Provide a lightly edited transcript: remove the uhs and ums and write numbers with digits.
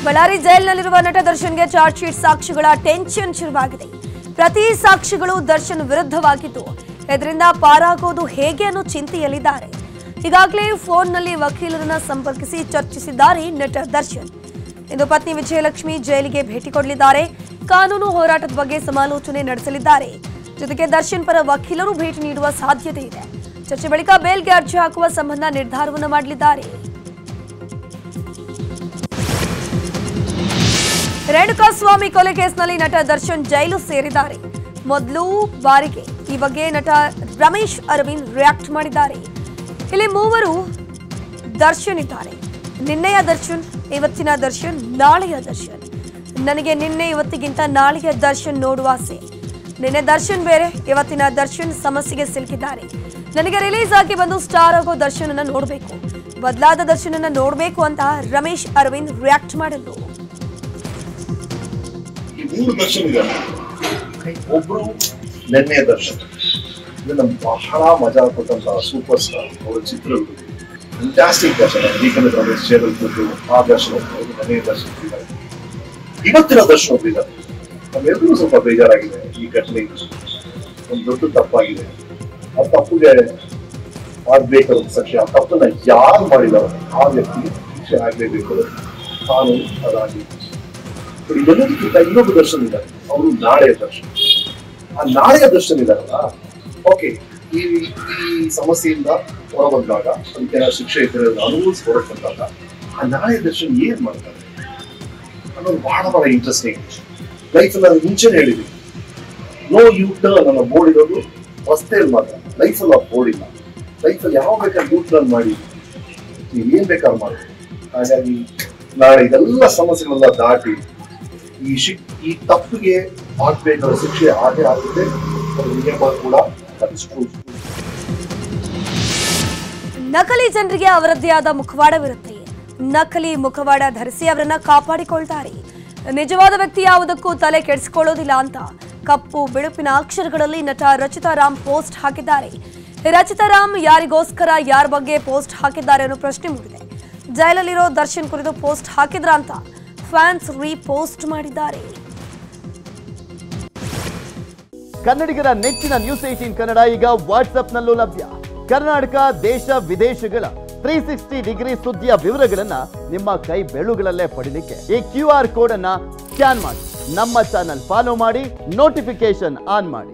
ಬಳ್ಳಾರಿ ಜೈಲಿನಲ್ಲಿರುವ ನಟ ದರ್ಶನ್ಗೆ charge sheet ಸಾಕ್ಷಿಗಳ tension ಶುರುವಾಗಿದೆ. ಪ್ರತಿ ಸಾಕ್ಷಿಗಳು ದರ್ಶನ್ ವಿರುದ್ಧವಾಗಿದ್ದು ಇದರಿಂದ ಪಾರಾಗೋದು ಹೇಗೆ ಅನ್ನೋ ಚಿಂತೆಯಲ್ಲಿದ್ದಾರೆ. ಈಗಾಗಲೇ ಫೋನ್ನಲ್ಲಿ ವಕೀಲರನ್ನ ಸಂಪರ್ಕಿಸಿ ಚರ್ಚಿಸಿದ್ದಾರೆ ನಟ ದರ್ಶನ್. ಇಂದು ಪತ್ನಿ ವಿಜಯಲಕ್ಷ್ಮಿ ಜೈಲಿಗೆ ಭೇಟಿ ಕೊಡಲಿದ್ದಾರೆ. ಕಾನೂನು ಹೋರಾಟದ ಬಗ್ಗೆ ಸಮಾಲೋಚನೆ ನಡೆಸಲಿದ್ದಾರೆ. ಜೊತೆಗೆ ದರ್ಶನ್ ಪರ ವಕೀಲರು ಭೇಟಿ ನೀಡುವ ಸಾಧ್ಯತೆ ಇದೆ. ಚರ್ಚೆ ಬಳಿಕ ಬೇಲ್ಗೆ ಅರ್ಜಿ ಹಾಕುವ ಸಂಬಂಧ ನಿರ್ಧಾರವನ್ನು ಮಾಡಲಿದ್ದಾರೆ. ರೇಣುಕಾಸ್ವಾಮಿ ಕೊಲೆ ಕೇಸ್ನಲ್ಲಿ ನಟ ದರ್ಶನ್ ಜೈಲು ಸೇರಿದ್ದಾರೆ. ಮೊದಲು ಬಾರಿಗೆ ಈ ಬಗ್ಗೆ ನಟ ರಮೇಶ್ ಅರವಿಂದ್ ರಿಯಾಕ್ಟ್ ಮಾಡಿದ್ದಾರೆ. ಇಲ್ಲಿ ಮೂವರು ದರ್ಶನ್ ಇದ್ದಾರೆ. ನಿನ್ನೆಯ ದರ್ಶನ್, ಇವತ್ತಿನ ದರ್ಶನ್, ನಾಳೆಯ ದರ್ಶನ್. ನನಗೆ ನಿನ್ನೆ ಇವತ್ತಿಗಿಂತ ನಾಳೆಯ ದರ್ಶನ್ ನೋಡುವ ಆಸೆ. ನಿನ್ನೆ ದರ್ಶನ್ ಬೇರೆ, ಇವತ್ತಿನ ದರ್ಶನ್ ಸಮಸ್ಯೆಗೆ ಸಿಲುಕಿದ್ದಾರೆ. ನನಗೆ ರಿಲೀಸ್ ಆಗಿ ಬಂದು ಸ್ಟಾರ್ ಆಗೋ ದರ್ಶನ್ ಅನ್ನ ನೋಡಬೇಕು, ಬದಲಾದ ದರ್ಶನ್ ಅನ್ನ ನೋಡಬೇಕು ಅಂತ ರಮೇಶ್ ಅರವಿಂದ್ ರಿಯಾಕ್ಟ್ ಮಾಡಿದ್ರು. ಮೂರು ದರ್ಶನ್ ಇದ್ದಾರೆ. ಒಬ್ರು ನೆನ್ನೆಯ ದರ್ಶನ್, ಇದು ನಮ್ಗೆ ಬಹಳ ಮಜಾ ಕೊಟ್ಟಂತಹ ಸೂಪರ್ ಸ್ಟಾರ್. ಅವರ ಚಿತ್ರಗಳು ಫ್ಯಾಂಟಾಸ್ಟಿಕ್ ದರ್ಶನ. ಏಕೆಂದ್ರೆ ರಮೇಶ್ ಸೇರಲ್ಪಟ್ಟು ಆ ದರ್ಶನ ನೆನ್ನೆಯ ದರ್ಶನ ಇದ್ದಾರೆ. ಇವತ್ತಿನ ದರ್ಶನ ಒಬ್ಬರಿದ್ದಾರೆ. ನಮ್ಮೆಲ್ಲರೂ ಸ್ವಲ್ಪ ಬೇಜಾರಾಗಿದೆ. ಈ ಘಟನೆ ಒಂದು ದೊಡ್ಡ ತಪ್ಪಾಗಿದೆ. ಆ ತಪ್ಪಿಗೆ ಆಗ್ಬೇಕಾದ ಶಿಕ್ಷೆ, ಆ ತಪ್ಪನ್ನ ಯಾರು ಮಾಡಿದಾರೋ ಆ ವ್ಯಕ್ತಿಗೆ ಶಿಕ್ಷೆ ಆಗ್ಲೇಬೇಕು. ಕಾನೂನು ಅದಾಗಿ ಇದೆಲ್ಲದಕ್ಕಿಂತ ಇನ್ನೊಬ್ಬ ದರ್ಶನ್ ಇದ್ದಾರೆ. ಅವರು ನಾಳೆಯ ದರ್ಶನ. ಆ ನಾಳೆಯ ದರ್ಶನ ಇದಾರಲ್ಲ, ಓಕೆ, ಈ ಸಮಸ್ಯೆಯಿಂದ ಹೊರಬಂದಾಗ ಅದಕ್ಕೆ ಶಿಕ್ಷೆ ಇದ್ರೆ ಅನುಭವಿಸಿ ಹೊರಗೆ ಬಂದಾಗ ಆ ನಾಳೆಯ ದರ್ಶನ ಏನ್ ಮಾಡ್ತಾರೆ ಅನ್ನೋದು ಬಹಳ ಇಂಟ್ರೆಸ್ಟಿಂಗ್. ಲೈಫ್ ನಾನು ಮುಂಚೆನೆ ಹೇಳಿದ್ದೀನಿ, ನೋ ಯೂ ಟರ್ನ್ ಅನ್ನೋ ಬೋರ್ಡ್ ಇರೋದು ರಸ್ತೆಯಲ್ಲಿ ಮಾತ್ರ. ಲೈಫಲ್ಲಿ ಆ ಬೋರ್ಡ್ ಇಲ್ಲ. ಲೈಫಲ್ಲಿ ಯಾವ ಬೇಕಾದ್ರೆ ಯೂ ಟರ್ನ್ ಮಾಡಿ ನೀವು ಏನ್ ಬೇಕಾದ್ರೂ ಮಾಡಿ. ಹಾಗಾಗಿ ನಾಳೆ ಇದೆಲ್ಲ ಸಮಸ್ಯೆಗಳೆಲ್ಲ ದಾಟಿ ಈ ತಪ್ಪಿಗೆ ಆಗ್ಬೇಕಾದ ಶಿಕ್ಷೆ ಹಾಗೆ ಆಗುತ್ತೆ. ನಿಯಮ ಕೂಡ ನಕಲಿ ಜನರಿಗೆ ಅವರದ್ದೇ ಆದ ಮುಖವಾಡವಿರುತ್ತೆ. ನಕಲಿ ಮುಖವಾಡ ಧರಿಸಿ ಅವರನ್ನ ಕಾಪಾಡಿಕೊಳ್ತಾರೆ. ನಿಜವಾದ ವ್ಯಕ್ತಿ ಯಾವುದಕ್ಕೂ ತಲೆ ಕೆಡಿಸಿಕೊಳ್ಳೋದಿಲ್ಲ ಅಂತ ಕಪ್ಪು ಬಿಳುಪಿನ ಅಕ್ಷರಗಳಲ್ಲಿ ನಟ ರಚಿತಾ ರಾಮ್ ಪೋಸ್ಟ್ ಹಾಕಿದ್ದಾರೆ. ರಚಿತಾ ರಾಮ್ ಯಾರಿಗೋಸ್ಕರ ಯಾರ ಬಗ್ಗೆ ಪೋಸ್ಟ್ ಹಾಕಿದ್ದಾರೆ ಅನ್ನೋ ಪ್ರಶ್ನೆ ಮೂಡಿದೆ. ಜೈಲಲ್ಲಿರೋ ದರ್ಶನ್ ಕುರಿತು ಪೋಸ್ಟ್ ಹಾಕಿದ್ರ ಅಂತ ಫ್ಯಾನ್ಸ್ ರೀಪೋಸ್ಟ್ ಮಾಡಿದ್ದಾರೆ. ಕನ್ನಡಿಗರ ನೆಚ್ಚಿನ ನ್ಯೂಸ್ 18 ಕನ್ನಡ ಈಗ ವಾಟ್ಸ್ಆಪ್ನಲ್ಲೂ ಲಭ್ಯ. ಕರ್ನಾಟಕ, ದೇಶ ವಿದೇಶಗಳ 360 ಡಿಗ್ರಿ ಸುದ್ದಿಯ ವಿವರಗಳನ್ನ ನಿಮ್ಮ ಕೈ ಬೆರಳುಗಳಲ್ಲೇ ಪಡಿಲಿಕ್ಕೆ ಈ QR ಕೋಡ್ ಅನ್ನ ಸ್ಕ್ಯಾನ್ ಮಾಡಿ ನಮ್ಮ ಚಾನಲ್ ಫಾಲೋ ಮಾಡಿ, ನೋಟಿಫಿಕೇಶನ್ ಆನ್ ಮಾಡಿ.